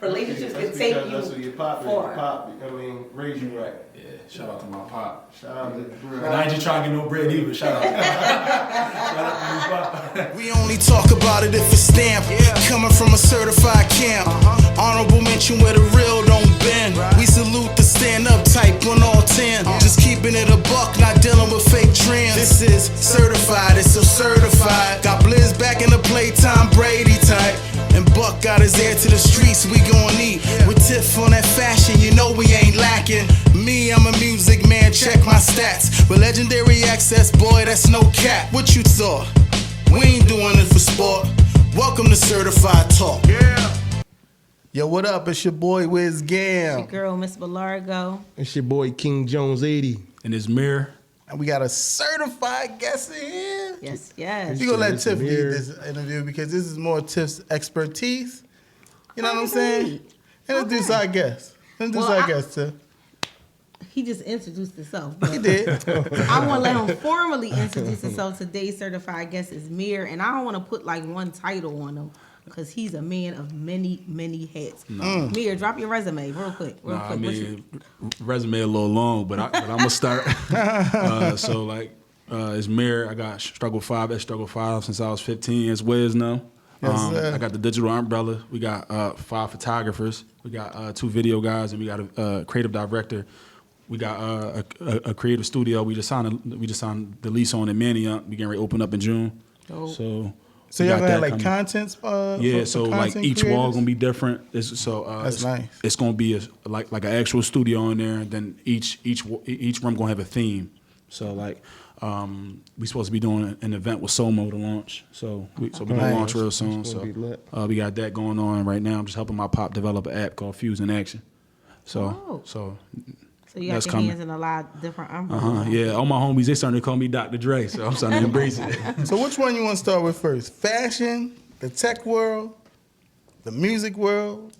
relationships can take you that's what your pop far. Raise you right. Yeah, shout out to my pop. Shout out to And I ain't just trying to get no bread either. Shout out to my pop. We only talk about it if it's stamped. Coming from a certified camp. Honorable mention where the real don't bend. We salute the stand-up type on all 10. Just keeping it a buck, not dealing with fake trends. This is certified, it's so certified. Got Blizz back in the playtime, Brady type. And Buck got his ear to the streets, we gon' eat. With Tiff on that fashion, you know we ain't lacking. Me, I'm a music man, check my stats. With legendary access, boy, that's no cap. What you thought? We ain't doing it for sport. Welcome to Certified Talk. Yo, what up? It's your boy Wiz Gam. Your girl, Miss Belargo. It's your boy King Jones 80. And it's Mirror. And we got a certified guest in here. Yes, yes. We gonna let Tiff lead this interview because this is more Tiff's expertise. You know what I'm saying? Introduce our guest. Tiff. He just introduced himself. He did. I want to let him formally introduce himself. Today's certified guest is Mir, and I don't want to put like one title on him because he's a man of many, many hats. Mir, drop your resume real quick. I mean, resume a little long, but I'm gonna start. It's Mir. I got struggle5 at struggle5 since I was 15. It's Wiz now. I got the digital umbrella. We got 5 photographers. We got 2 video guys, and we got a creative director. We got a creative studio. We just signed the lease on in Manioc. We getting ready to open up in June. Dope. So y'all gonna have like content? Like each wall gonna be different. That's nice. It's gonna be like an actual studio in there, and then each room gonna have a theme. So like we supposed to be doing an event with Somo to launch. So we gonna launch real soon. So we got that going on right now. I'm just helping my pop develop an app called Fuse in Action. So you got your hands in a lot of different umbrellas. Yeah, all my homies, they starting to call me Dr. Dre, so I'm starting to embrace it. So which one you want to start with first? Fashion, the tech world, the music world,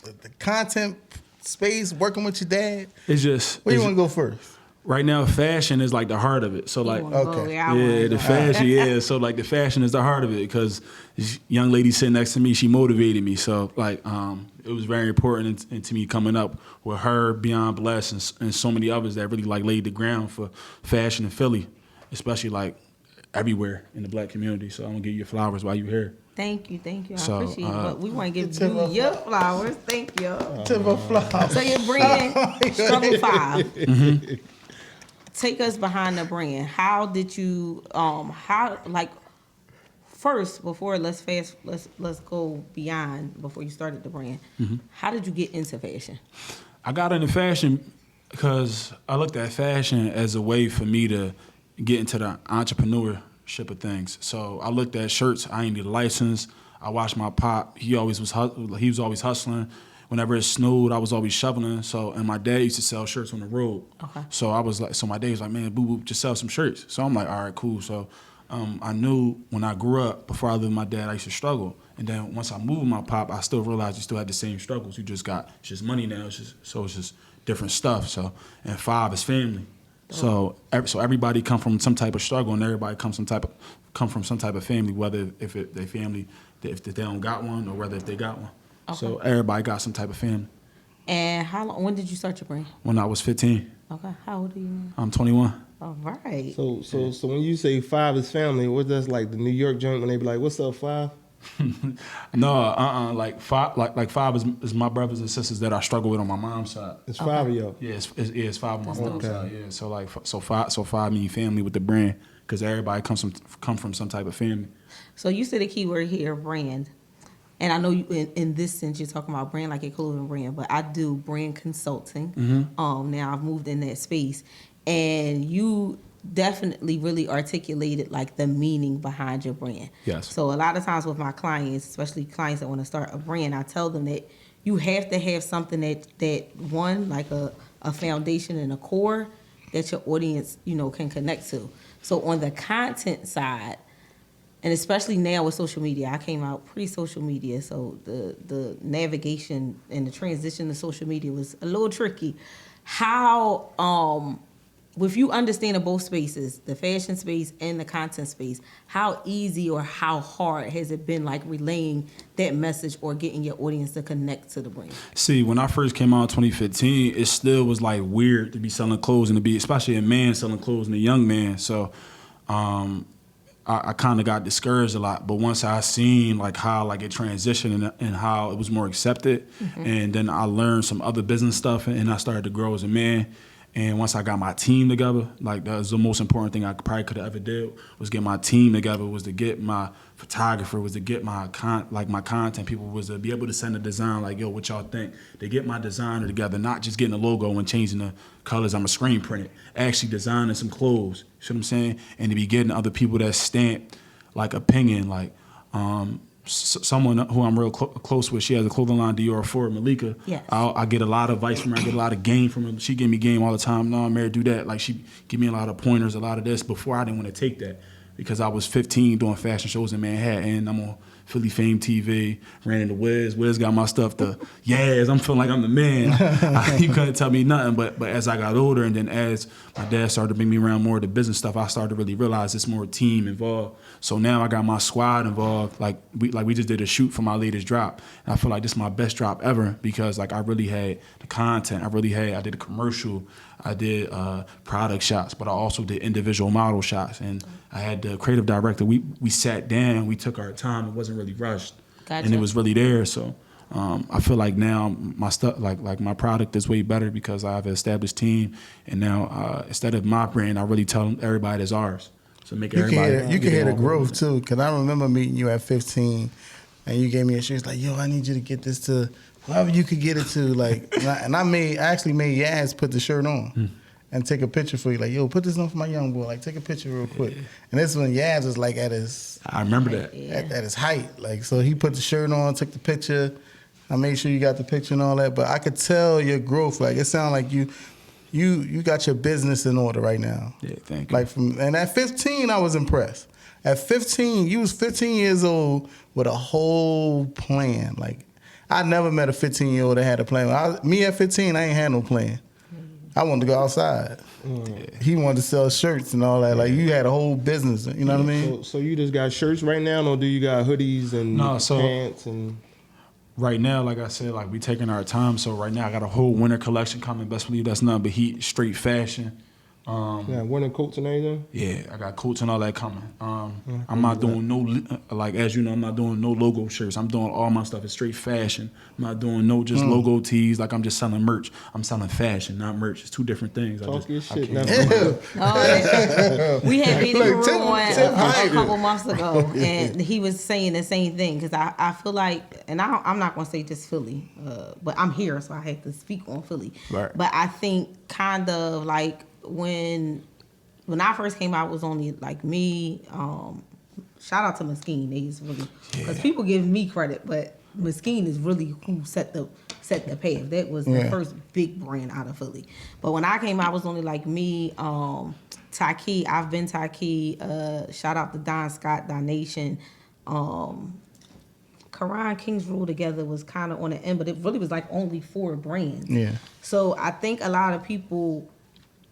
the content space, working with your dad? It's just... Where you want to go first? Right now, fashion is like the heart of it. So like, the fashion, yeah. So like the fashion is the heart of it because this young lady sitting next to me, she motivated me. So like, it was very important and to me coming up with her, Beyond Blessed, and so many others that really like laid the ground for fashion in Philly, especially like everywhere in the black community. So I'm gonna give you your flowers while you're here. Thank you. I appreciate it. But we want to give you your flowers. Thank you. Flowers. So your brand, Struggle5. Mm-hmm. Take us behind the brand. How did you first before let's go beyond before you started the brand. Mm-hmm. How did you get into fashion? I got into fashion because I looked at fashion as a way for me to get into the entrepreneurship of things. So I looked at shirts. I ain't need a license. I watched my pop. He was always hustling. Whenever it snowed, I was always shoveling. And my dad used to sell shirts on the road. Okay. So my dad was like, man, boo, just sell some shirts. So I'm like, all right, cool. So I knew when I grew up, before I lived with my dad, I used to struggle. And then once I moved with my pop, I still realized you still had the same struggles. It's just money now. It's just different stuff. And 5 is family. So everybody come from some type of struggle, and everybody come from some type of family, whether if they don't got one or whether if they got one. Okay. So everybody got some type of family. And when did you start your brand? When I was 15. Okay. How old are you? I'm 21. All right. So when you say 5 is family, what that's like the New York joint when they be like, "What's up, 5?" No, like 5 is my brothers and sisters that I struggle with on my mom's side. It's 5 of y'all. Yeah, it's 5 on my mom's side. Yeah, so 5 mean family with the brand because everybody come from some type of family. So you said a key word here, brand. And I know you in this sense you're talking about brand like a clothing brand, but I do brand consulting. Mm-hmm. Now I've moved in that space, and you definitely really articulated like the meaning behind your brand. Yes. So a lot of times with my clients, especially clients that want to start a brand, I tell them that you have to have something that one like a foundation and a core that your audience can connect to. So on the content side. And especially now with social media, I came out pre-social media, so the navigation and the transition to social media was a little tricky. How with you understanding both spaces, the fashion space and the content space, how easy or how hard has it been like relaying that message or getting your audience to connect to the brand? See, when I first came out in 2015, it still was like weird to be selling clothes and to be, especially a man selling clothes and a young man. So I kind of got discouraged a lot. But once I seen like how like it transitioned and how it was more accepted, and then I learned some other business stuff and I started to grow as a man. And once I got my team together, like that was the most important thing I probably could have ever did, was get my team together, was to get my photographer, was to get my content people, was to be able to send a design like, yo, what y'all think? To get my designer together, not just getting a logo and changing the colors, I'm a screen print it, actually designing some clothes, you know what I'm saying? And to be getting other people that stamp like opinion, like someone who I'm real close with, she has a clothing line, Dior for Malika. Yes. I get a lot of advice from her. I get a lot of game from her. She give me game all the time. No, Mary, do that. Like she give me a lot of pointers, a lot of this. Before I didn't want to take that because I was 15 doing fashion shows in Manhattan. I'm on Philly Fame TV, ran into Wiz. Wiz got my stuff to Yaz. I'm feeling like I'm the man. You couldn't tell me nothing. But as I got older and then as my dad started to bring me around more of the business stuff, I started to really realize it's more team involved. So now I got my squad involved. Like we just did a shoot for my latest drop. And I feel like this is my best drop ever because like I really had the content. I did a commercial. I did product shots, but I also did individual model shots. And I had the creative director. We sat down. We took our time. It wasn't really rushed. Gotcha. And it was really there. So I feel like now my stuff, like my product is way better because I have an established team. And now instead of my brand, I really tell everybody it's ours. So make everybody. You can hear the growth too, because I remember meeting you at 15, and you gave me a shirt. It's like, yo, I need you to get this to whoever you could get it to. Like, and I actually made Yaz put the shirt on and take a picture for you. Like, yo, put this on for my young boy. Like, take a picture real quick. And this is when Yaz was like at his. I remember that. At his height. Like, so he put the shirt on, took the picture. I made sure you got the picture and all that. But I could tell your growth. Like, it sounded like you got your business in order right now. Yeah, thank you. Like and at 15, I was impressed. At 15, you was 15 years old with a whole plan. Like, I never met a 15-year-old that had a plan. Me at 15, I ain't had no plan. I wanted to go outside. He wanted to sell shirts and all that. Like, you had a whole business. You know what I mean? So you just got shirts right now, or do you got hoodies and pants and? Right now, like I said, like we taking our time. So right now, I got a whole winter collection coming. Best believe that's nothing but heat, straight fashion. Yeah, winter coats and everything. Yeah, I got coats and all that coming. I'm not doing no, like as you know, I'm not doing no logo shirts. I'm doing all my stuff is straight fashion. I'm not doing no just logo tees. Like I'm just selling merch. I'm selling fashion, not merch. It's two different things. Talk your shit now. We had Benny Peru on a couple months ago, and he was saying the same thing because I feel like, and I'm not going to say just Philly, but I'm here, so I have to speak on Philly. Right. But I think kind of like when I first came out, it was only like me. Shout out to Mesquine. He's really, because people give me credit, but Mesquine is really who set the path. That was the first big brand out of Philly. But when I came out, it was only like me, Taki. I've been Taki. Shout out to Don Scott, Don Nation. Karan King's Rule Together was kind of on the end, but it really was like only 4 brands. Yeah. So I think a lot of people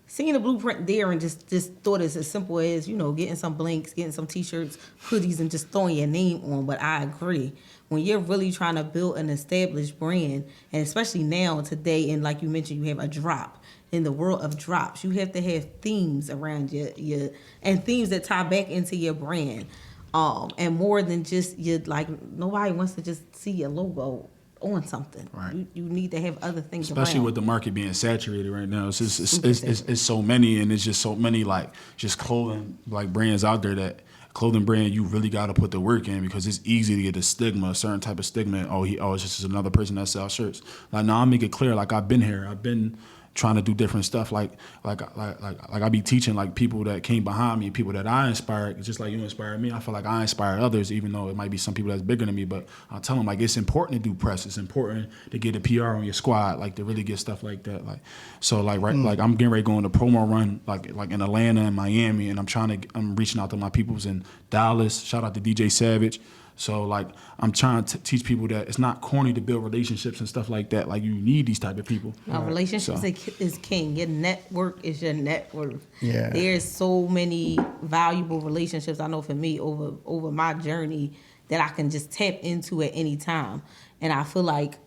seeing the blueprint there and just thought it's as simple as, you know, getting some blanks, getting some T-shirts, hoodies, and just throwing your name on. But I agree. When you're really trying to build an established brand, and especially now, today, and like you mentioned, you have a drop. In the world of drops, you have to have themes around your and themes that tie back into your brand. And more than just like nobody wants to just see your logo on something. Right. You need to have other things especially around. with the market being saturated right now. It's just it's so many, and it's just so many like just clothing like brands out there that clothing brand you really got to put the work in because it's easy to get a stigma, a certain type of stigma. It's just another person that sells shirts. Like now, I'll make it clear. Like I've been here. I've been trying to do different stuff. Like I be teaching like people that came behind me, people that I inspired, just like you inspired me. I feel like I inspired others, even though it might be some people that's bigger than me. But I'll tell them like it's important to do press. It's important to get a PR on your squad, like to really get stuff like that. Like so, like like I'm getting ready to go on a promo run, like in Atlanta and Miami, and I'm reaching out to my peoples in Dallas. Shout out to DJ Savage. So like I'm trying to teach people that it's not corny to build relationships and stuff like that. Like you need these type of people. Relationships is king. Your network is your net worth. Yeah. There's so many valuable relationships I know for me over my journey that I can just tap into at any time. And I feel like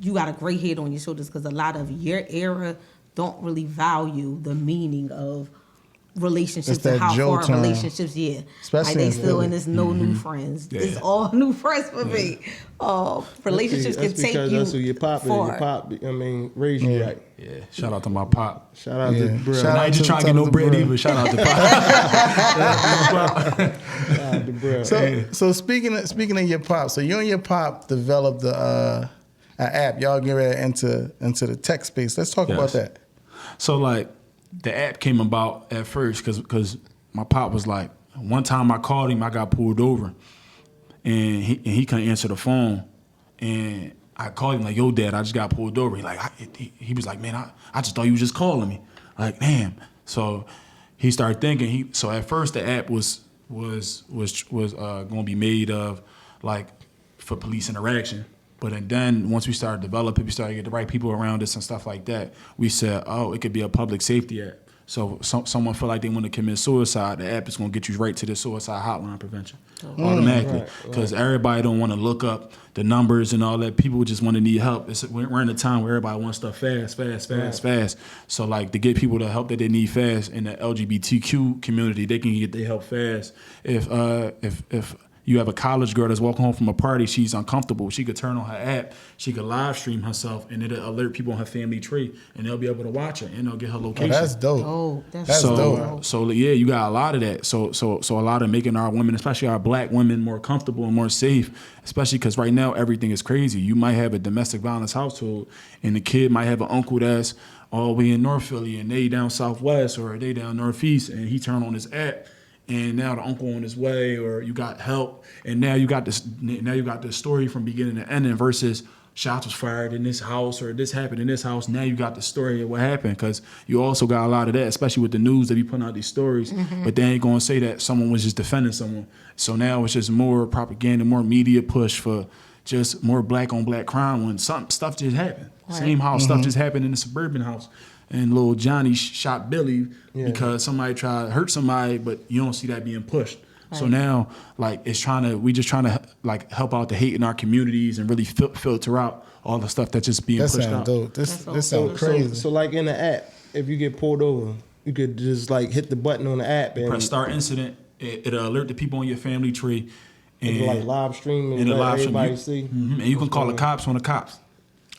you got a gray head on your shoulders because a lot of your era don't really value the meaning of relationships and how far relationships, especially like they still in this new friends. Yeah. It's all new friends for me. Relationships can take you that's who your pop far. is. Your pop, raised you right. Yeah, shout out to my pop. Shout out to bro. Shout out to trying to get no bread either. Shout out to pop. Shout out to bro. So speaking of your pop, so you and your pop developed an app. Y'all get ready into the tech space. Let's talk about that. So like the app came about at first because my pop was like, one time I called him, I got pulled over, and he couldn't answer the phone, and I called him like, yo, Dad, I just got pulled over. He was like, man, I just thought you was just calling me. Like, damn. So he started thinking. So at first the app was going to be made of like for police interaction. But then once we started developing, we started to get the right people around us and stuff like that. We said, it could be a public safety app. So someone feel like they want to commit suicide, the app is going to get you right to the suicide hotline prevention automatically. Because everybody don't want to look up the numbers and all that. People just want to need help. We're in a time where everybody wants stuff fast. So like to get people the help that they need fast in the LGBTQ community, they can get their help fast. If you have a college girl that's walking home from a party, she's uncomfortable, she could turn on her app, she could live stream herself, and it'll alert people on her family tree, and they'll be able to watch her, and they'll get her location. That's dope. Oh, that's dope. So yeah, you got a lot of that. So a lot of making our women, especially our black women, more comfortable and more safe, especially because right now everything is crazy. You might have a domestic violence household, and the kid might have an uncle that's all the way in North Philly, and they down Southwest, or they down Northeast, and he turned on his app, and now the uncle on his way, or you got help, and now you got this story from beginning to ending versus shots was fired in this house or this happened in this house. Now you got the story of what happened, because you also got a lot of that, especially with the news that be putting out these stories, but they ain't gonna say that someone was just defending someone. So now it's just more propaganda, more media push for just more black on black crime when stuff just happened. Right. Same house, stuff just happened in the suburban house. And little Johnny shot Billy because somebody tried to hurt somebody, but you don't see that being pushed. Right. So now, like, we just trying to like help out the hate in our communities and really filter out all the stuff that's just being pushed out. Dope. This sounds crazy. So like in the app, if you get pulled over, you could just like hit the button on the app and press start incident. It'll alert the people on your family tree. And like live stream and let everybody see. Mm-hmm. And you can call the cops on the cops.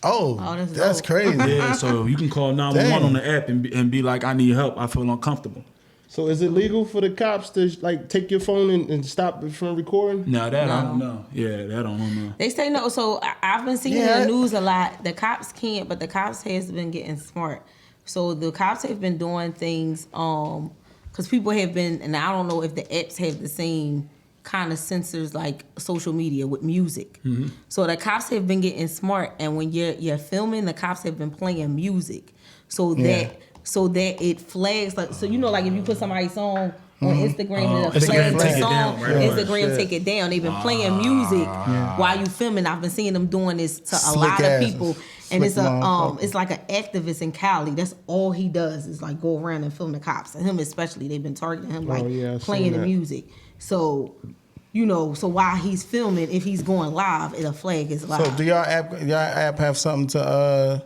Oh, that's crazy. Yeah, so you can call 911 on the app and be like, I need help. I feel uncomfortable. So is it legal for the cops to like take your phone and stop it from recording? No, I don't know. Yeah, that I don't know. They say no. So I've been seeing in the news a lot. The cops can't, but the cops has been getting smart. So the cops have been doing things because people have been, and I don't know if the apps have the same kind of censors like social media with music. Mm-hmm. So the cops have been getting smart, and when you're filming, the cops have been playing music so that it flags, like, so you know, like if you put somebody's song on Instagram and it flags the song, Instagram take it down. They've been playing music while you filming. I've been seeing them doing this to a lot of people. And it's it's like an activist in Cali. That's all he does is like go around and film the cops, and him especially. They've been targeting him playing the music. So, you know, so while he's filming, if he's going live, it'll flag his live. So do y'all app have something to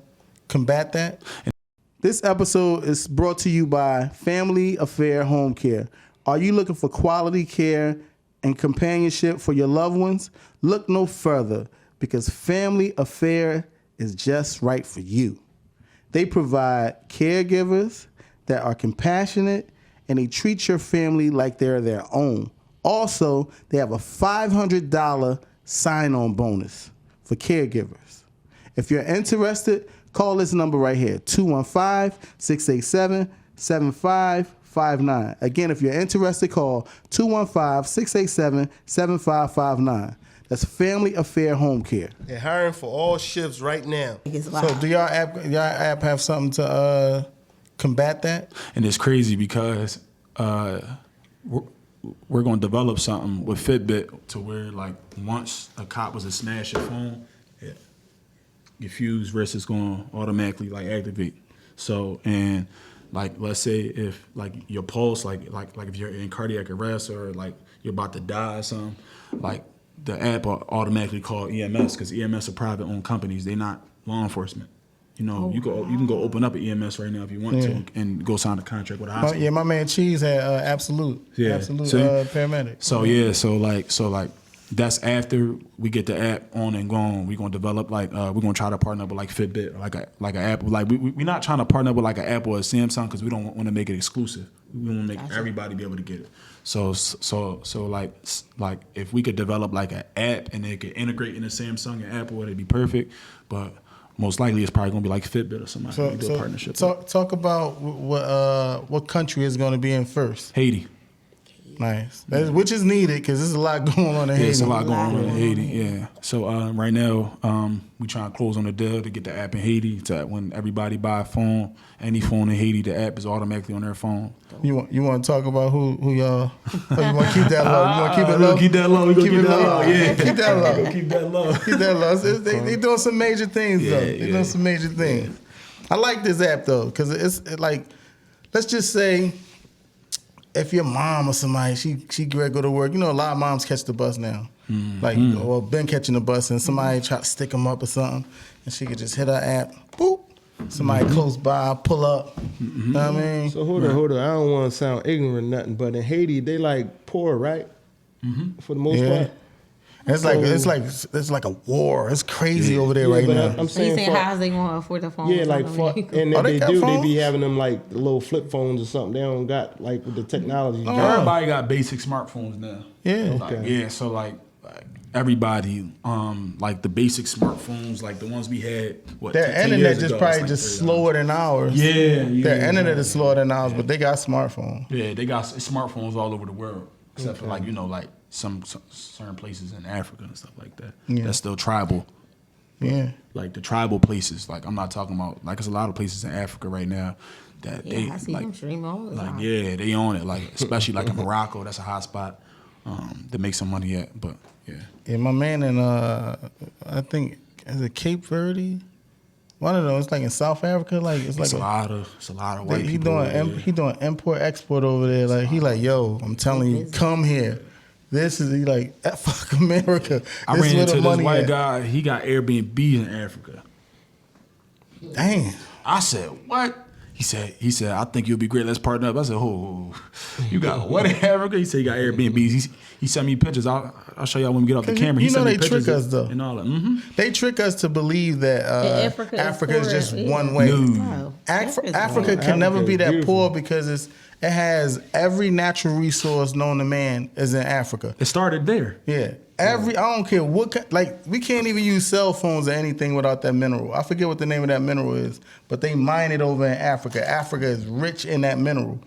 combat that? This episode is brought to you by Family Affair Home Care. Are you looking for quality care and companionship for your loved ones? Look no further, because Family Affair is just right for you. They provide caregivers that are compassionate, and they treat your family like they're their own. Also, they have a $500 sign-on bonus for caregivers. If you're interested, call this number right here, 215-687-7559. Again, if you're interested, call 215-687-7559. That's Family Affair Home Care. They're hiring for all shifts right now. So do y'all app have something to combat that? And it's crazy because we're gonna develop something with Fitbit to where like once a cop was to snatch your phone, your fuse wrist is gonna automatically like activate. So and like let's say if like your pulse like if you're in cardiac arrest or like you're about to die or something, like the app will automatically call EMS because EMS are private owned companies. They're not law enforcement. You know, you can go open up an EMS right now if you want to and go sign a contract with a hospital. Yeah, my man Cheese had Absolute paramedic. So like that's after we get the app on and going. We're gonna develop like we're gonna try to partner up with like Fitbit or like an Apple. Like we're not trying to partner up with like an Apple or a Samsung because we don't want to make it exclusive. We want to make everybody be able to get it. So like if we could develop like an app and it could integrate into Samsung and Apple, it'd be perfect. But most likely it's probably gonna be like Fitbit or somebody. We do a partnership. Talk about what country is gonna be in first. Haiti. Nice. Which is needed because there's a lot going on in Haiti. There's a lot going on in Haiti, yeah. So right now, we trying to close on the deal to get the app in Haiti. To when everybody buy a phone, any phone in Haiti, the app is automatically on their phone. You want to talk about who y'all? Oh, you want to keep that low? You want to keep it low? Keep that low. We gonna keep that low. Yeah, keep that low. Keep that low. Keep that low. They doing some major things though. They doing some major things. I like this app though because it's like, let's just say, if your mom or somebody, she ready to go to work, you know, a lot of moms catch the bus now. Or been catching the bus and somebody try to stick them up or something, and she could just hit her app, boop, somebody close by, pull up. You know what I mean? So hold on. I don't want to sound ignorant or nothing, but in Haiti, they like poor, right? For the most part. It's like a war. It's crazy over there right now. I'm saying how's they going to afford the phone? Yeah, like and if they be having them like the little flip phones or something. They don't got like with the technology. Everybody got basic smartphones now. Yeah. Okay. So like everybody, like the basic smartphones, like the ones we had. Their internet just probably slower than ours. Yeah. Their internet is slower than ours, but they got smartphones. Yeah, they got smartphones all over the world, except for like like some certain places in Africa and stuff like that. Yeah. That's still tribal. Yeah. Like the tribal places. Like I'm not talking about like there's a lot of places in Africa right now that they I see them stream all the time. They own it. Like especially like in Morocco, that's a hot spot to make some money at. But yeah, my man in I think is it Cape Verde? One of those, it's like in South Africa, like it's a lot of white people. He doing import export over there. Like he like, yo, I'm telling you, come here. This is fuck America. I ran into this white guy. He got Airbnb in Africa. Damn. I said, what? He said, I think you'll be great. Let's partner up. I said, you got what in Africa? He said he got Airbnbs. He sent me pictures. I'll show y'all when we get off the camera. You know they trick us though. And all that. They trick us to believe that Africa is just one way. No. Africa can never be that poor because it has every natural resource known to man is in Africa. It started there. Yeah. I don't care we can't even use cell phones or anything without that mineral. I forget what the name of that mineral is, but they mine it over in Africa. Africa is rich in that mineral.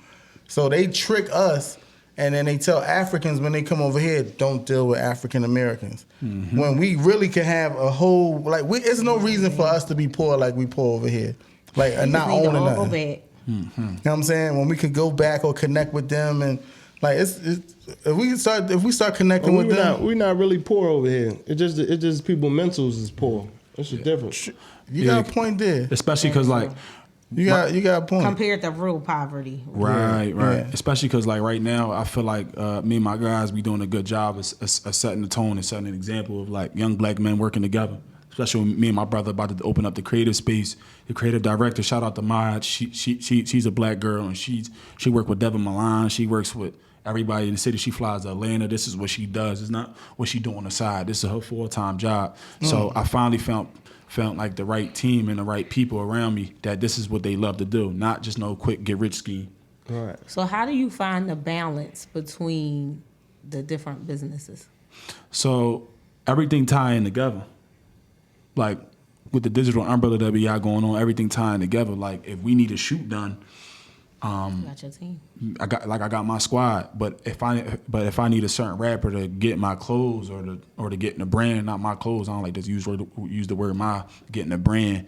So they trick us, and then they tell Africans when they come over here, don't deal with African Americans. Mm-hmm. When we really can have a whole, there's no reason for us to be poor like we poor over here. Not owning nothing. Mm-hmm. You know what I'm saying? When we could go back or connect with them and if we start connecting with them, we're not really poor over here. It's just people mentals is poor. That's the difference. You got a point there, especially because you got a point compared to real poverty. Right. Yeah. Especially because right now I feel like me and my guys be doing a good job of setting the tone and setting an example of young black men working together. Especially when me and my brother about to open up the creative space. The creative director, shout out to Maya. She's a black girl and she worked with Devin Milan. She works with everybody in the city. She flies to Atlanta. This is what she does. It's not what she do on the side. This is her full-time job. So I finally found like the right team and the right people around me that this is what they love to do, not just no quick get-rich scheme. All right. So how do you find the balance between the different businesses? So everything tying together. Like with the digital umbrella that we got going on, everything tying together. Like if we need a shoot done, you got your team. I got my squad. But if I need a certain rapper to get my clothes or to get in the brand, not my clothes, I don't like to use the word my, getting the brand.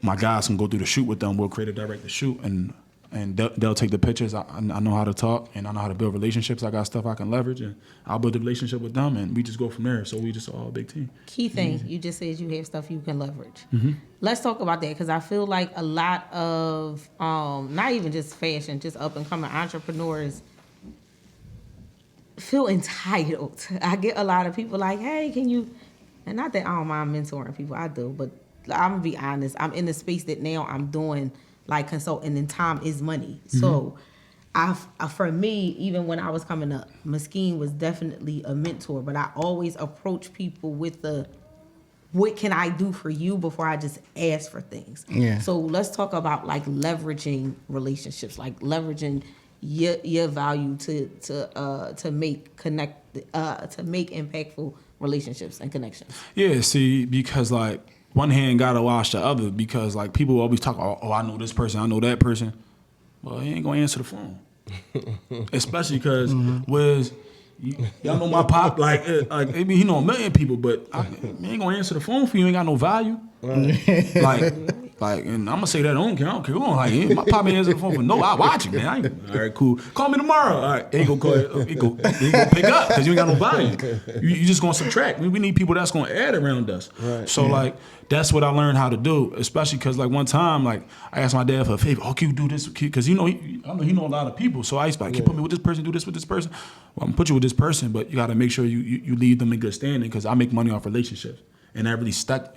My guys can go through the shoot with them. We'll create a direct to shoot, and and they'll take the pictures. I know how to talk, and I know how to build relationships. I got stuff I can leverage, and I'll build a relationship with them, and we just go from there. So we just all a big team. Key thing, you just said you have stuff you can leverage. Let's talk about that, because I feel like a lot of, not even just fashion, just up and coming entrepreneurs feel entitled. I get a lot of people like, hey, can you, and not that I don't mind mentoring people, I do, but I'm gonna be honest, I'm in the space that now I'm doing like consulting, and time is money. So for me, even when I was coming up, Maskeen was definitely a mentor, but I always approach people with what can I do for you before I just ask for things. Yeah. So let's talk about like leveraging relationships, like leveraging your value to make impactful relationships and connections. Yeah, see, because like one hand gotta wash the other, because like people always talk, oh, I know this person, I know that person. Well, he ain't gonna answer the phone. Especially because y'all know my pop, like maybe he know a million people, but he ain't gonna answer the phone for you. Ain't got no value. Like, and I'm gonna say that I don't care. Like, my pop ain't answer the phone for no. I watch it, man. All right, cool. Call me tomorrow. All right, he ain't gonna call. He gonna pick up because you ain't got no value. You just gonna subtract. We need people that's gonna add around us. Right. So like that's what I learned how to do, especially because like one time like I asked my dad for a favor. Oh, can you do this? Because I know he know a lot of people. So I used to like, can you put me with this person? Do this with this person. Well, I'm gonna put you with this person, but you got to make sure you leave them in good standing, because I make money off relationships, and that really stuck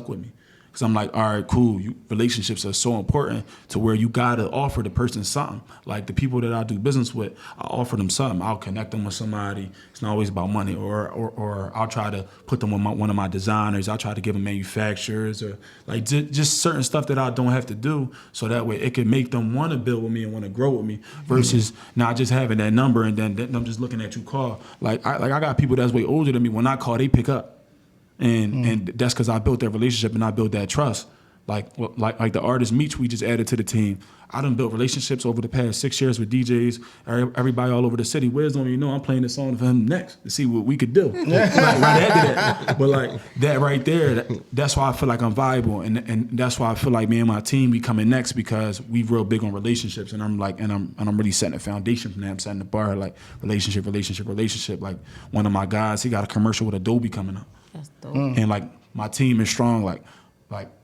with me. Because I'm like, all right, cool. Relationships are so important to where you got to offer the person something. Like the people that I do business with, I offer them something. I'll connect them with somebody. It's not always about money. Or I'll try to put them with one of my designers. I'll try to give them manufacturers, or like just certain stuff that I don't have to do, so that way it can make them want to build with me and want to grow with me, versus not just having that number and then them just looking at you call. Like I got people that's way older than me. When I call, they pick up. And that's because I built that relationship and I built that trust. Like the artist Meech we just added to the team. I done built relationships over the past 6 years with DJs, everybody all over the city. Where's don't you know I'm playing this song for him next to see what we could do. right after that. But like that right there, that's why I feel like I'm valuable, and that's why I feel like me and my team be coming next, because we real big on relationships, and I'm really setting a foundation from that. I'm setting the bar, like relationship. Like one of my guys, he got a commercial with Adobe coming up. That's dope. And like my team is strong. Like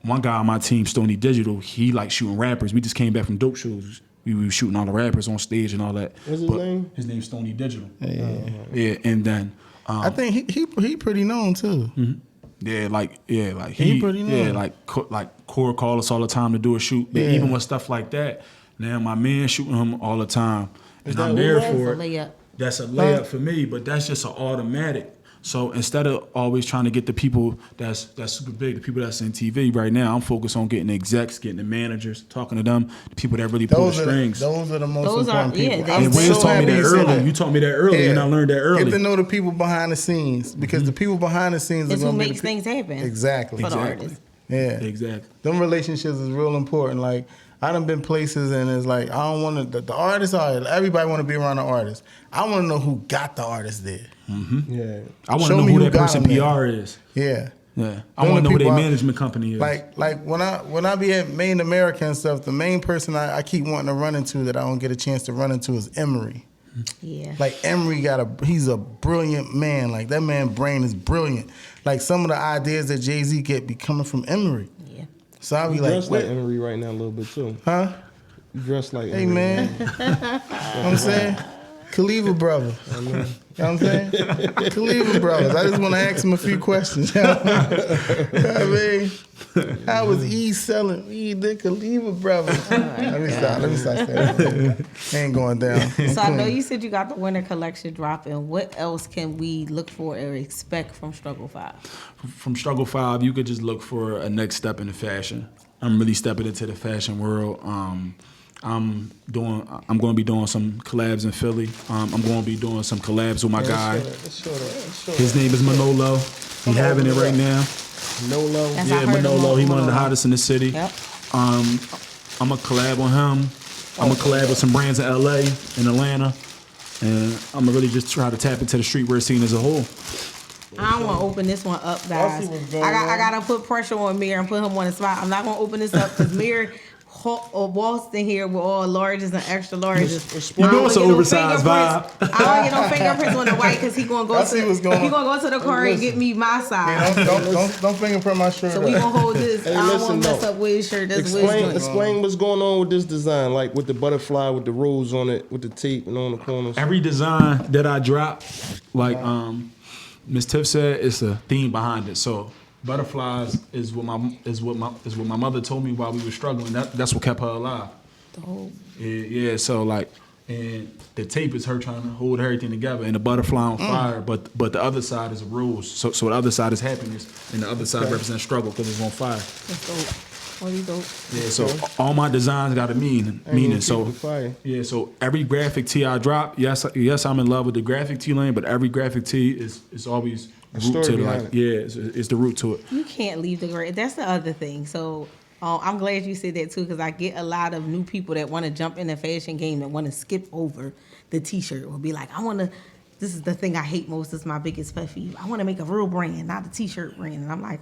one guy on my team, Stony Digital, he like shooting rappers. We just came back from dope shows. We were shooting all the rappers on stage and all that. What's his name? His name's Stony Digital. Yeah. And then I think he pretty known too. Mm-hmm. He pretty known. Yeah, like Core call us all the time to do a shoot. But even with stuff like that, now my man shooting him all the time, and I'm there for it. Layup. That's a layup for me, but that's just an automatic. So instead of always trying to get the people that's super big, the people that's in TV right now, I'm focused on getting the execs, getting the managers, talking to them, the people that really pull the strings. Those are the most important people. And Wiz taught me that early. You taught me that early, and I learned that early. Get to know the people behind the scenes, because the people behind the scenes It's are who going to makes things happen. Exactly. For the artist. Yeah. Exactly. Them relationships is real important. Like, I done been places and it's like, I don't want to, the artists are, everybody want to be around the artist. I want to know who got the artist there. Mm-hmm. Yeah. I want to know who that person PR is. Yeah. Yeah. I want to know who their management company is. Like when I be at Made in America and stuff, the main person I keep wanting to run into that I don't get a chance to run into is Emery. Yeah. Like Emery he's a brilliant man. Like that man's brain is brilliant. Like some of the ideas that Jay-Z get be coming from Emery. Yeah. So I be You like, dress like Emery right now a little bit too. huh? You dress like Hey Emery. man. You know what I'm saying? Khalifa brothers. You know what I'm saying? Khalifa brothers. I just want to ask him a few questions. You know what I mean? How was E selling? The Khalifa brothers. Let me stop saying that. Ain't going down. So I know you said you got the winter collection dropping. What else can we look for or expect from Struggle5? From Struggle5, you could just look for a next step in the fashion. I'm really stepping into the fashion world. I'm going to be doing some collabs in Philly. I'm going to be doing some collabs with my guy. His name is Manolo. He having it right now. Manolo. That's Yeah, Manolo. He one of the hottest in the city. Yep. I'm going to collab on him. I'm going to collab with some brands in LA, in Atlanta. And I'm going to really just try to tap into the streetwear scene as a whole. I don't want to open this one up, guys. I got to put pressure on Mir and put him on the spot. I'm not going to open this up because Mir, Boston here with all larges and extra larges. You know it's an I don't oversized get vibe. I don't get no fingerprints on the white because he gonna go I see what's going on. he gonna go to the car and get me my size. Don't fingerprint my shirt. So we gonna hold this. Hey, I don't listen, want to mess though. up Wiz's shirt. That's Wiz's joint. Explain what's going on with this design, like with the butterfly, with the rose on it, with the tape and on the corners. Every design that I drop, like Miss Tiff said, it's a theme behind it. So butterflies is what my mother told me while we were struggling. That's what kept her alive. Dope. Yeah. So like, and the tape is her trying to hold everything together, and the butterfly on fire. But the other side is a rose. So the other side is happiness, and the other side represents struggle because it's on fire. That's dope. Really dope. Yeah. So all my designs got a meaning. So yeah. So every graphic tee I drop, yes, I'm in love with the graphic tee lane, but every graphic tee is always root to it's the root to it. You can't leave the gray. That's the other thing. So I'm glad you said that too, because I get a lot of new people that want to jump in the fashion game that want to skip over the t-shirt. Will be like, this is the thing I hate most. This is my biggest pet peeve. I want to make a real brand, not a t-shirt brand. And I'm like,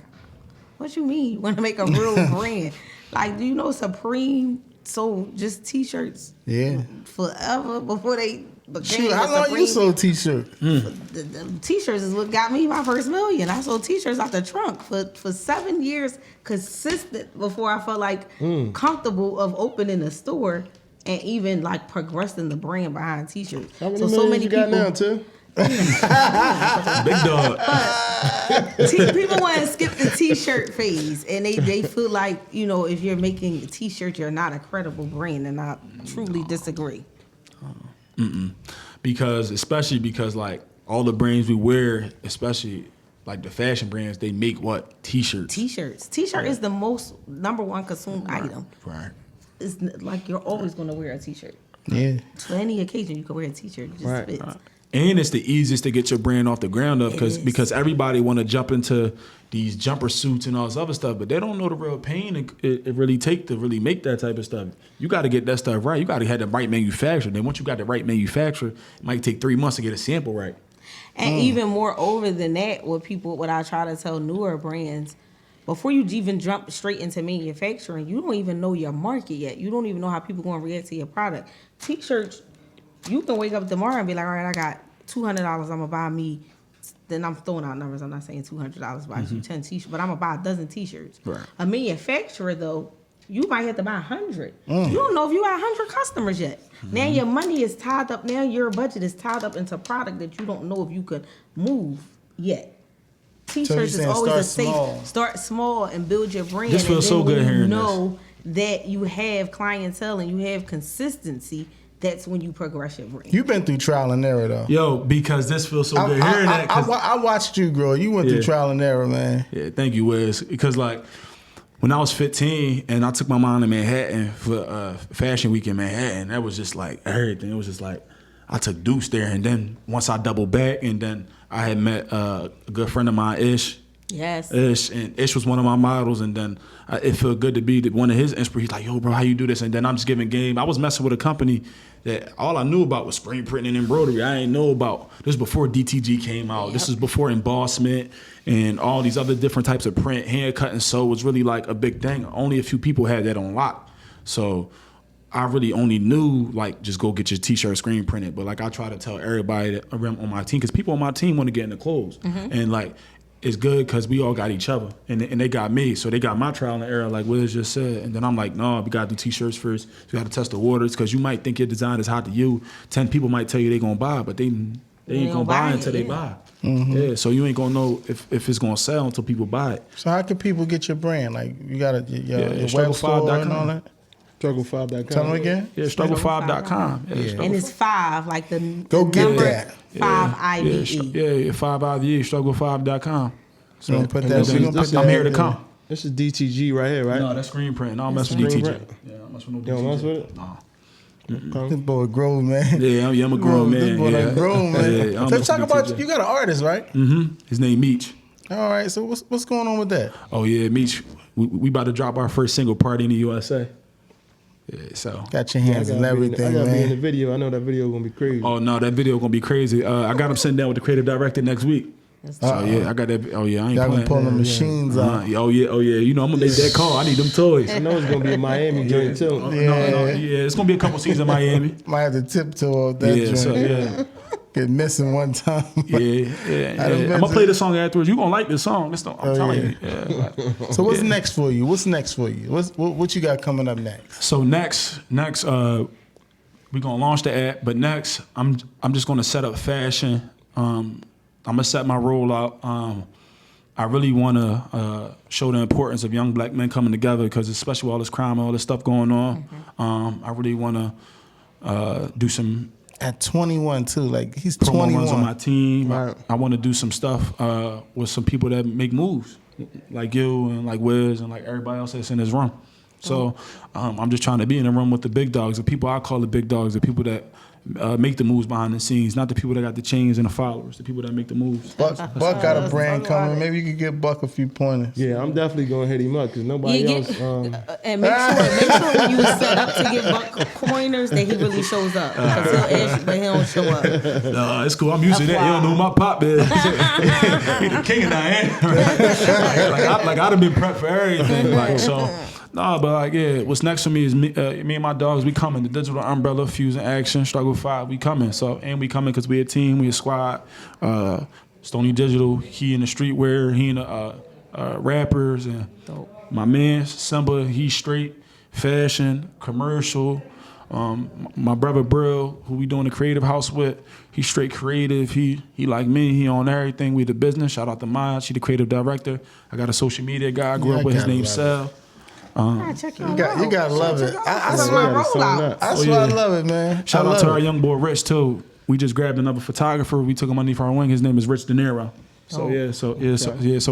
what you mean you want to make a real brand? Like, do you know Supreme sold just t-shirts forever before they became Shoot, how long Supreme? you sold t-shirt? The t-shirts is what got me my first million. I sold t-shirts out the trunk for 7 years consistent before I felt like comfortable of opening a store and even like progressing the brand behind t-shirts. How many millions you got now, too? Big dog. People want to skip the t-shirt phase, and they feel like, if you're making a t-shirt, you're not a credible brand, and I truly disagree. Especially because like all the brands we wear, especially like the fashion brands, they make what? T-shirts. T-shirt is the most number one consumed item. Right. It's like you're always going to wear a t-shirt. Yeah. For any occasion, you can wear a t-shirt. It just fits. And it's the easiest to get your brand off the ground up because everybody want to jump into these jumper suits and all this other stuff, but they don't know the real pain it really take to really make that type of stuff. You got to get that stuff right. You got to have the right manufacturer. Then once you got the right manufacturer, it might take 3 months to get a sample right. And even more over than that, what I try to tell newer brands, before you even jump straight into manufacturing, you don't even know your market yet. You don't even know how people going to react to your product. T-shirts, you can wake up tomorrow and be like, all right, I got $200, I'm going to buy me, then I'm throwing out numbers, I'm not saying $200, buy you 10 t-shirts, but I'm going to buy a dozen t-shirts. Right. A manufacturer, though, you might have to buy 100. You don't know if you got 100 customers yet. Now your money is tied up, now your budget is tied up into product that you don't know if you could move yet. T-shirts is always a safe, start small and build your brand. This feels so good hearing this. You know that you have clientele and you have consistency, that's when you progress your brand. You've been through trial and error, though. Yo, because this feels so good hearing that. I watched you grow. You went through trial and error, man. Yeah, thank you, Wes. Because like when I was 15 and I took my mom to Manhattan for Fashion Week in Manhattan, that was just like everything. It was just like I took Deuce there, and then once I doubled back, and then I had met a good friend of mine, Ish. Yes. Ish was one of my models, and then it felt good to be one of his inspirations. He's like, yo, bro, how you do this? And then I'm just giving game. I was messing with a company that all I knew about was screen printing and embroidery. I ain't know about this before DTG came out. Yep. This is before embossment and all these other different types of print. Hand cut and sew was really like a big thing. Only a few people had that on lock. So I really only knew, like, just go get your t-shirt screen printed. But like I try to tell everybody that on my team, because people on my team want to get into clothes. And like, it's good because we all got each other, and they got me. So they got my trial and error, like Wiz just said. And then I'm like, no, we got to do t-shirts first. We got to test the waters, because you might think your design is hot to you. 10 people might tell you they going to buy, but they ain't going to buy until they buy. Yeah, so you ain't going to know if it's going to sell until people buy it. So how can people get your brand? Like, you got your web store and all that? Struggle5.com. Tell them again? Yeah, struggle5.com. Yeah. And it's 5, like the Go get number that. 5 IVE. Yeah, 5 IVE, struggle5.com. So I'm here to come. This is DTG right here, right? No, that's screen print. I don't mess with DTG. Yeah, I don't mess with no DTG. You don't mess with it? No. This boy grown, man. Yeah, I'm a grown man. This boy like grown, man. Yeah, Let's talk about, you got an artist, right? His name Meech. All right, so what's going on with that? Oh yeah, Meech. We about to drop our first single, Party in the USA. Yeah, so got your hands in everything, I gotta be in the man. video. I know that video gonna be crazy. Oh no, that video gonna be crazy. I got him sitting down with the creative director next week. So yeah, I got that. Oh yeah, I ain't Y'all playing. gonna pull the machines out. Oh yeah. You know I'm gonna make that call. I need them toys. I know it's gonna be a Miami joint too. No, it's gonna be a couple seasons in Miami. Might have to tiptoe off that joint. So yeah. Get missing one time. Yeah. I'm gonna play the song afterwards. You gonna like this song? I'm telling you. Yeah. So what's next for you? What you got coming up next? So next, we're gonna launch the app. But next, I'm just gonna set up fashion. I'm gonna set my role out. I really want to show the importance of young black men coming together because especially with all this crime, all this stuff going on. I really want to do some. At 21 too, like he's promo 21. runs on my team. Right. I want to do some stuff with some people that make moves, like you and like Wiz and like everybody else that's in this room. So I'm just trying to be in the room with the big dogs, the people I call the big dogs, the people that make the moves behind the scenes, not the people that got the chains and the followers, the people that make the moves. Buck got a brand coming. Maybe you could give Buck a few pointers. Yeah, I'm definitely gonna hit him up because nobody else. And make sure when you set up to give Buck pointers that he really shows up. Because he'll ask you, but he don't show up. No, it's cool. I'm used to that. You don't know who my pop is. He the king of Diane. like I'd have been prepped for everything. Like so. No, but like yeah, what's next for me is me and my dogs. We coming. The digital umbrella, Fusing Action, Struggle5. We coming. So and we coming because we a team. We a squad. Stony Digital. He in the streetwear. He in the rappers and my man Simba. He's straight fashion, commercial. My brother Brill, who we doing the creative house with, he's straight creative. He like me. He on everything. We the business. Shout out to Maya. She the creative director. I got a social media guy. I grew up with. His name Sal. You gotta love it. I love it, man. Shout out to our young boy Rich too. We just grabbed another photographer. We took him underneath our wing. His name is Rich De Niro. So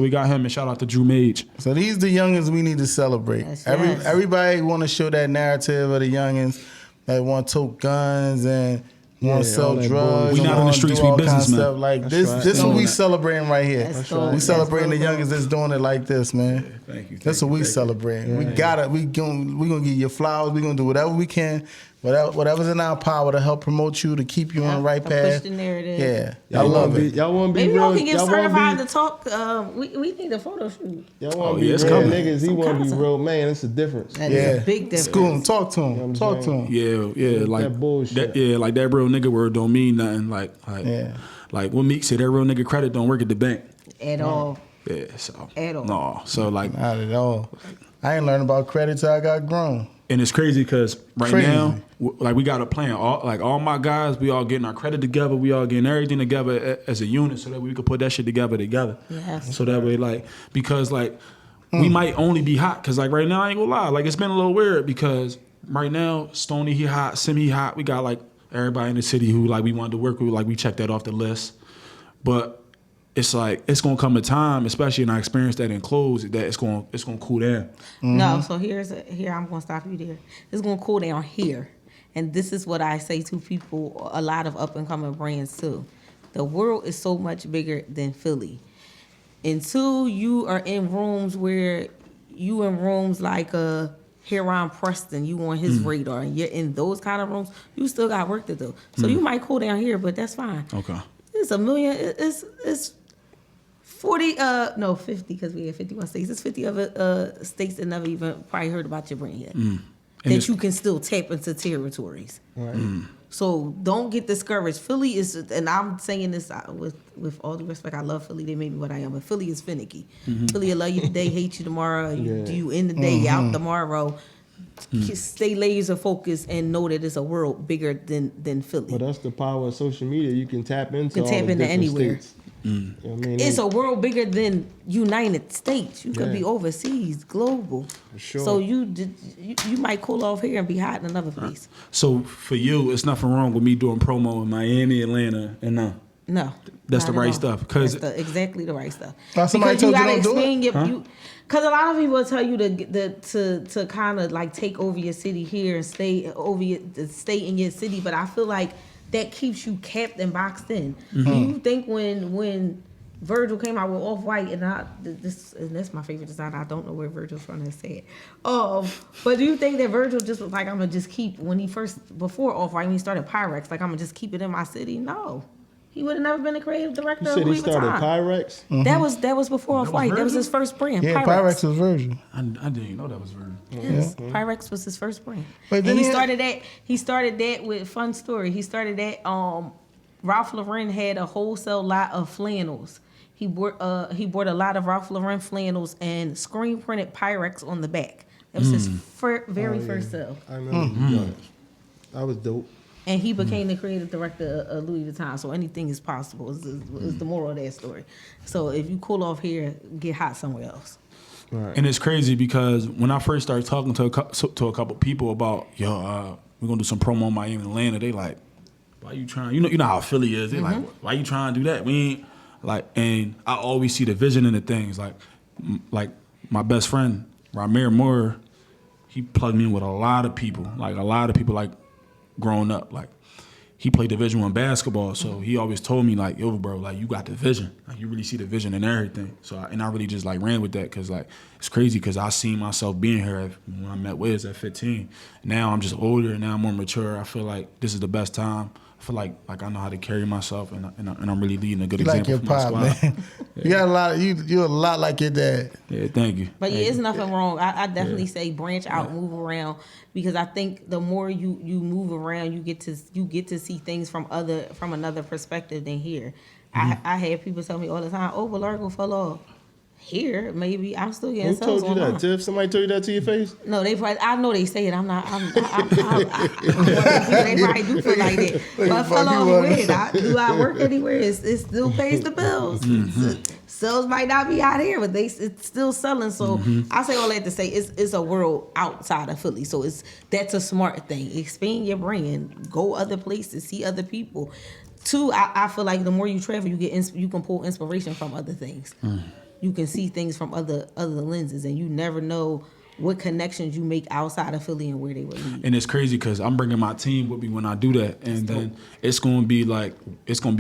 we got him. And shout out to Drew Mage. So these the youngins we need to celebrate. Everybody want to show that narrative of the youngins that want to tote guns and want to sell drugs. We not in the streets. We businessmen. Like this is what we celebrating right here. We celebrating the youngins that's doing it like this, man. Thank you. That's what we celebrating. We gotta. We gonna give you flowers. We gonna do whatever we can. Whatever's in our power to help promote you, to keep you on the right path. Push the narrative. Yeah, I love it. Y'all want to be Maybe real? y'all can get y'all certified to talk. We need a photo shoot. Y'all want to be real niggas. He want to be real man. It's a difference. That is a big difference. School him. Talk to him. Talk to him. Yeah, like that bullshit. Like that real nigga word don't mean nothing. Like what Meek said, that real nigga credit don't work at the bank. At all. Yeah, so. At all. No, so like. Not at all. I ain't learned about credit till I got grown. And it's crazy because now, like we got a plan. All my guys, we all getting our credit together. We all getting everything together as a unit so that we could put that shit together. Yes. So that way, because we might only be hot. Because right now, I ain't gonna lie. Like it's been a little weird because right now, Stony, he hot. Sim, he hot. We got everybody in the city who we wanted to work with. Like we checked that off the list. But it's it's gonna come a time, especially in our experience that in clothes, that it's gonna cool down. Mm-hmm. No, so here I'm gonna stop you there. It's gonna cool down here, and this is what I say to people. A lot of up and coming brands too. The world is so much bigger than Philly. Until you are in rooms where you in rooms like Heron Preston, you on his radar, and you're in those kind of rooms, you still got work to do. So you might cool down here, but that's fine. Okay. It's a million. It's 50 because we have 51 states. It's 50 other states that never even probably heard about your brand yet. That you can still tap into territories. Right. So don't get discouraged. Philly is, and I'm saying this with all due respect, I love Philly. They made me what I am, but Philly is finicky. Philly will love you today, hate you tomorrow. You in the day, out tomorrow. Stay laser focused and know that it's a world bigger than Philly. But that's the power of social media. You can tap into anywhere. States. You know what I mean? It's a world bigger than United States. You could be overseas, global. For sure. So you might cool off here and be hot in another place. So for you, it's nothing wrong with me doing promo in Miami, Atlanta, and no, that's the right stuff. Because exactly the right stuff. Somebody told you don't do it? Because a lot of people will tell you to kind of take over your city here and stay in your city, but I feel like that keeps you capped and boxed in. Do you think when Virgil came out with Off-White, and that's my favorite design. I don't know where Virgil's from to say it. But do you think that Virgil just was like, I'm gonna just keep before Off-White when he started Pyrex, I'm gonna just keep it in my city? No. he would have never been the creative director You of said he Louis started Vuitton. Pyrex? That was before Off-White. That was his first brand. Yeah, Pyrex was Virgil. I didn't even know that was Virgil. Yes, Pyrex was his first brand. But And then he he had- started that. He started that with fun story. He started that. Ralph Lauren had a wholesale lot of flannels. He bought a lot of Ralph Lauren flannels and screen printed Pyrex on the back. That was his very first sale. I remember you doing it. That was dope. And he became the creative director of Louis Vuitton. So anything is possible is the moral of that story. So if you cool off here, get hot somewhere else. Right. And it's crazy because when I first started talking to a couple people about, we're gonna do some promo in Miami and Atlanta, they like, why you trying? You know how Philly is. They like, why you trying to do that? We ain't like. And I always see the vision in the things. Like my best friend Ramir Moore, he plugged me in with a lot of people. Like growing up. Like he played Division I basketball, so he always told me like, yo, bro, like you got the vision. Like you really see the vision in everything. So I really just like ran with that because like it's crazy because I seen myself being here when I met Wiz at 15. Now I'm just older and now I'm more mature. I feel like this is the best time. I feel like I know how to carry myself and I'm really leading a good You like example your for my pop, squad. man. You got a lot. You're a lot like your dad. Yeah, thank you. But yeah, it's nothing wrong. I definitely say branch out, move around, because I think the more you move around, you get to see things from another perspective than here. I had people tell me all the time, "Oh, but Largo fell off." Here, maybe I'm still getting Who sales told you online. that, Tiff? Somebody told you that to your face? No, they probably. I know they say it. I'm not. They probably do feel like that. But fell off with. Do I work anywhere? It still pays the bills. Sales might not be out here, but it's still selling. So I say all that to say it's a world outside of Philly. So that's a smart thing. Expand your brand. Go other places. See other people. Two, I feel like the more you travel, you can pull inspiration from other things. You can see things from other lenses, and you never know what connections you make outside of Philly and where they will lead. And it's crazy because I'm bringing my team with me when I do that, and then it's gonna be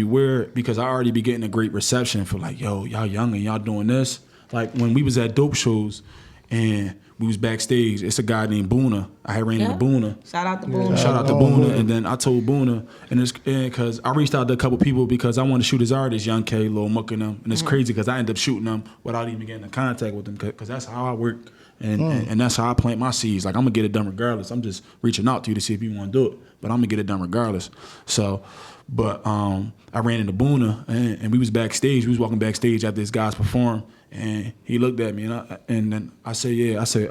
weird because I already be getting a great reception for like, yo, y'all young and y'all doing this. Like when we was at dope shows and we was backstage, it's a guy named Boona. I had ran into Boona. Shout out to Boona. Shout out to Boona, and then I told Boona, and it's because I reached out to a couple people because I wanted to shoot his artists, Young K, Lil Mook, and them, and it's crazy because I ended up shooting them without even getting in contact with them because that's how I work, and that's how I plant my seeds. Like I'm gonna get it done regardless. I'm just reaching out to you to see if you want to do it, but I'm gonna get it done regardless. So, but I ran into Boona, and we was backstage. We was walking backstage after this guy's performed. And he looked at me, and then I said, "Yeah." I said,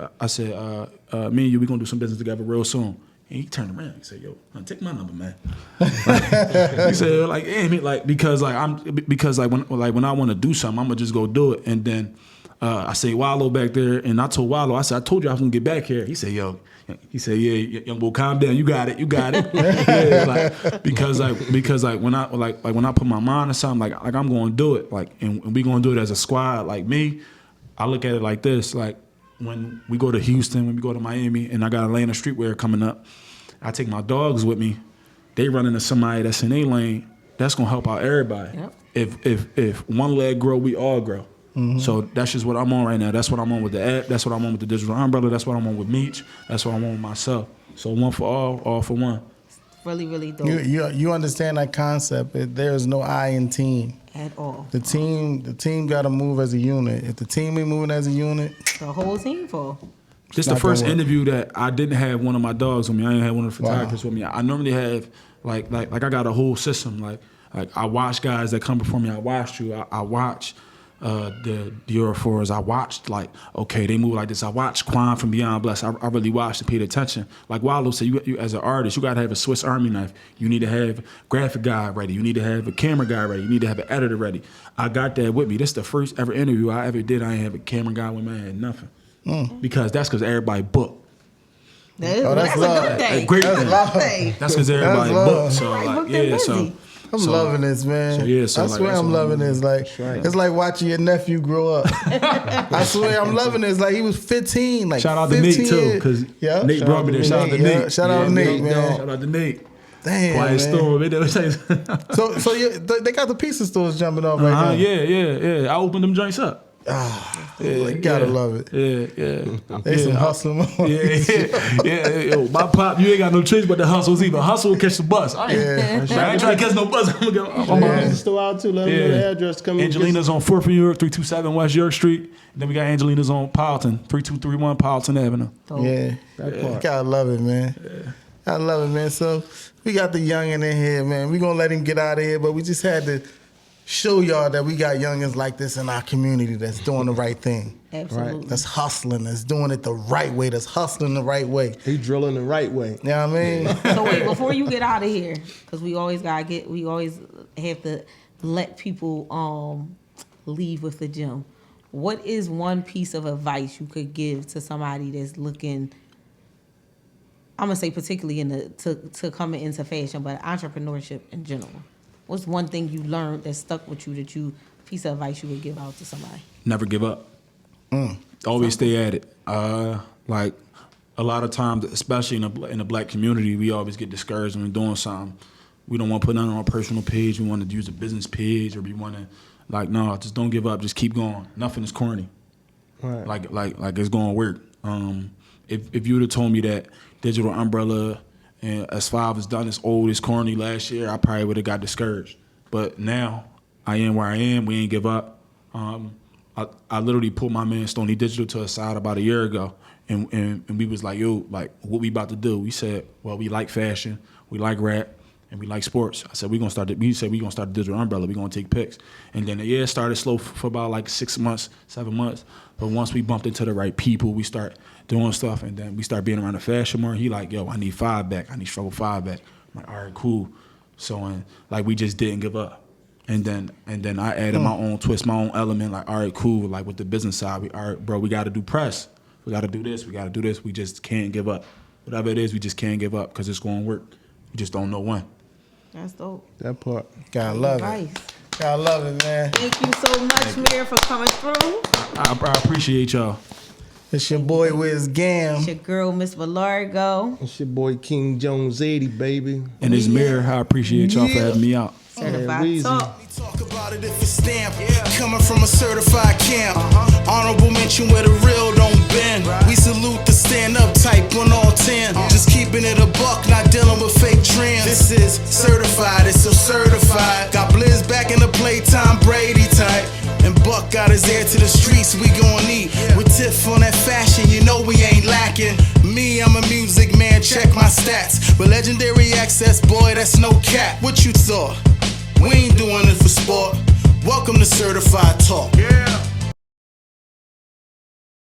"Me and you, we gonna do some business together real soon." And he turned around. He said, "Yo, take my number, man." He said, "Like, damn it, because when I want to do something, I'm gonna just go do it." And then I say Wallow back there, and I told Wallow, I said, "I told you I was gonna get back here." He said, "Yo." He said, "Yeah, young boy, calm down. You got it. Yeah, because when I put my mind to something, like I'm going to do it, and we going to do it as a squad. Like me, I look at it like this: like when we go to Houston, when we go to Miami, and I got Atlanta streetwear coming up, I take my dogs with me. They run into somebody that's in their lane. That's gonna help out everybody. Yep. If one leg grow, we all grow. So that's just what I'm on right now. That's what I'm on with the app. That's what I'm on with the digital umbrella. That's what I'm on with Meech. That's what I'm on with myself. So one for all for one. Really, really dope. You understand that concept. There is no I in team. At all. The team got to move as a unit. If the team ain't moving as a unit, The whole team fall. This is the first interview that I didn't have one of my dogs with me. I didn't have one of the photographers with me. I normally have like I got a whole system. Like I watch guys that come before me. I watched you. I watch the Dior Fours. I watched okay, they move like this. I watched Quan from Beyond Blessed. I really watched and paid attention. Like Wallow said, you as an artist, you gotta have a Swiss Army knife. You need to have a graphic guy ready. You need to have a camera guy ready. You need to have an editor ready. I got that with me. This is the first ever interview I ever did. I ain't have a camera guy with me. I had nothing. Because everybody booked. That's a love. good thing. A great That's thing. a good thing. That's because everybody love. booked. So Right, like, booked and yeah, busy. I'm loving this, man. so I like, swear that's I'm what loving this. Like it's like watching your nephew grow up. I swear I'm loving this. Like he was 15. Like shout out to 15 Nate too, years. because Yeah. Nate brought me there. Shout out to Nate. Shout out to Nate, man. Shout out to Nate. Damn, Quiet man. Storm. So they got the pizza stores jumping off right now. Yeah. I opened them joints up. You gotta love it. Yeah. They some hustling motherfuckers. Yeah. Yo, my pop, you ain't got no choice but the hustles either. Hustle will catch the bus. I ain't trying to catch no bus. I'm Yeah. Just throw out too. Let them know the address. Come Angelina's on 4th and York, 327 West York Street. Then we got Angelina's on Powelton, 3231 Powelton Avenue. Yeah. You gotta love it, man. I love it, man. So we got the youngin' in here, man. We gonna let him get out of here, but we just had to show y'all that we got youngins like this in our community that's doing the right thing. Absolutely. Right? That's hustling, that's doing it the right way, that's hustling the right way. He drilling the right way. You know what I mean? So wait, before you get out of here, because we always have to let people leave with the gym. What is one piece of advice you could give to somebody that's looking, I'm gonna say particularly to coming into fashion, but entrepreneurship in general? What's one thing you learned that stuck with you piece of advice you would give out to somebody? Never give up. Always stay at it. Like a lot of times, especially in the black community, we always get discouraged when we're doing something. We don't want to put nothing on our personal page. We want to use a business page, or we want to no, just don't give up. Just keep going. Nothing is corny. Right. Like it's going to work. If you would have told me that Digital Umbrella and S5 is done, it's old, it's corny last year, I probably would have got discouraged. But now I am where I am. We ain't give up. I literally pulled my man Stony Digital to the side about a year ago, and we was like, yo, like, what we about to do? We said, well, we like fashion, we like rap, and we like sports. I said, we said we gonna start the Digital Umbrella. We gonna take pics. And then it started slow for about like 6 months, 7 months. But once we bumped into the right people, we start doing stuff, and then we start being around the fashion more. He like, yo, I need 5 back. I need struggle5 back. I'm like, all right, cool. So and like we just didn't give up. And then I added my own twist, my own element. Like, all right, cool. Like with the business side, all right, bro, we got to do press. We got to do this. We got to do this. We just can't give up. Whatever it is, we just can't give up because it's going to work. We just don't know when. That's dope. That part. Gotta love Nice. it. Gotta love it, man. Thank you so much, Mir, for coming through. I appreciate y'all. It's your boy Wiz Gam. It's your girl, Miss Valargo. It's your boy King Jones 80, baby. And this mirror, I appreciate y'all for having me out. Certified Weezy. Talk. Talk about it if it's stamped. Coming from a certified camp. Honorable mention where the real don't bend. We salute the stand-up type on all 10. Just keeping it a buck, not dealing with fake trends. This is certified, it's so certified. Got Blizz back in the playtime, Brady type. And Buck got his ear to the streets, we gon' eat. With Tiff on that fashion, you know we ain't lacking. Me, I'm a music man, check my stats. But legendary access, boy, that's no cap. What you thought? We ain't doing it for sport. Welcome to Certified Talk.